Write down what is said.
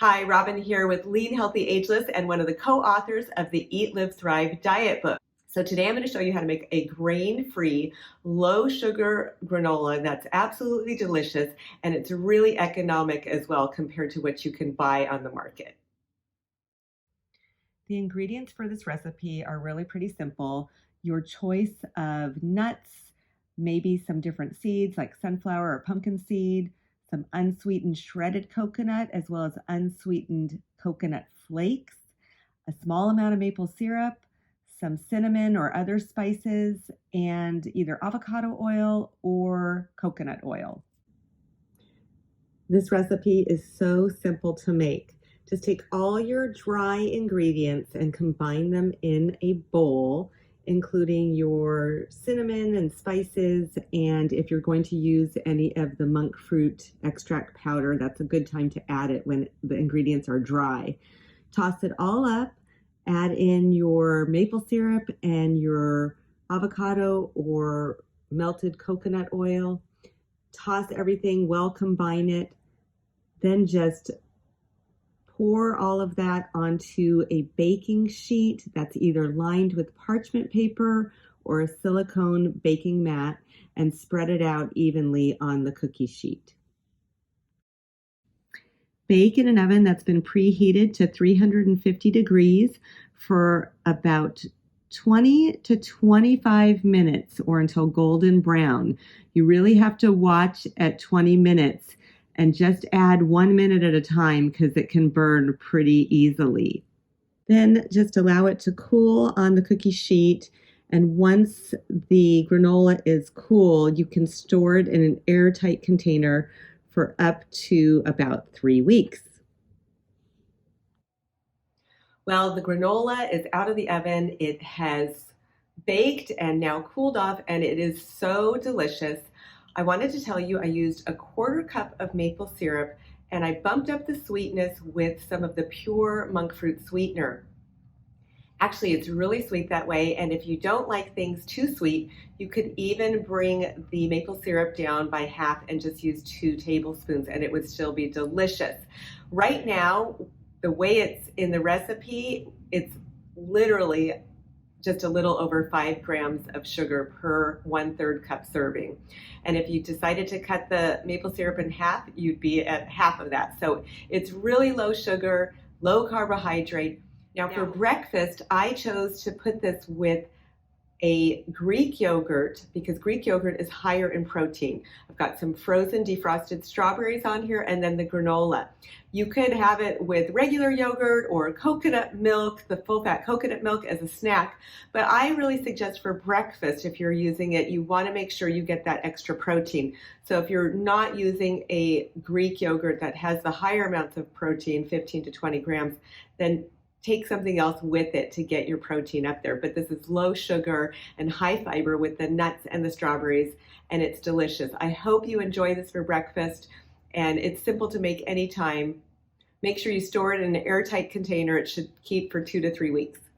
Hi, Robyn here with Lean, Healthy, Ageless and one of the co-authors of the Eat, Live, Thrive diet book. So today I'm going to show you how to make a grain-free, low-sugar granola that's absolutely delicious, and it's really economic as well compared to what you can buy on the market. The ingredients for this recipe are really pretty simple. Your choice of nuts, maybe some different seeds like sunflower or pumpkin seed, some unsweetened shredded coconut, as well as unsweetened coconut flakes, a small amount of maple syrup, some cinnamon or other spices, and either avocado oil or coconut oil. This recipe is so simple to make. Just take all your dry ingredients and combine them in a bowl, including your cinnamon and spices, and if you're going to use any of the monk fruit extract powder, that's a good time to add it when the ingredients are dry. Toss it all up, add in your maple syrup and your avocado or melted coconut oil, toss everything well, combine it, then just pour all of that onto a baking sheet that's either lined with parchment paper or a silicone baking mat and spread it out evenly on the cookie sheet. Bake in an oven that's been preheated to 350 degrees for about 20 to 25 minutes or until golden brown. You really have to watch at 20 minutes and just add 1 minute at a time because it can burn pretty easily. Then just allow it to cool on the cookie sheet, and once the granola is cool, you can store it in an airtight container for up to about 3 weeks. Well, the granola is out of the oven. It has baked and now cooled off, and it is so delicious. I wanted to tell you I used a 1/4 cup of maple syrup, and I bumped up the sweetness with some of the pure monk fruit sweetener. Actually, it's really sweet that way, and if you don't like things too sweet, you could even bring the maple syrup down by half and just use 2 tablespoons, and it would still be delicious. Right now, the way it's in the recipe, it's literally just a little over 5 grams of sugar per 1/3 cup serving. And if you decided to cut the maple syrup in half, you'd be at half of that. So it's really low sugar, low carbohydrate. Now for breakfast, I chose to put this with a Greek yogurt because Greek yogurt is higher in protein. I've got some frozen defrosted strawberries on here and then the granola. You could have it with regular yogurt or coconut milk, the full fat coconut milk as a snack, but I really suggest for breakfast, if you're using it, you want to make sure you get that extra protein. So if you're not using a Greek yogurt that has the higher amounts of protein, 15 to 20 grams, then take something else with it to get your protein up there. But this is low sugar and high fiber with the nuts and the strawberries, and it's delicious. I hope you enjoy this for breakfast, and it's simple to make anytime. Make sure you store it in an airtight container. It should keep for 2 to 3 weeks.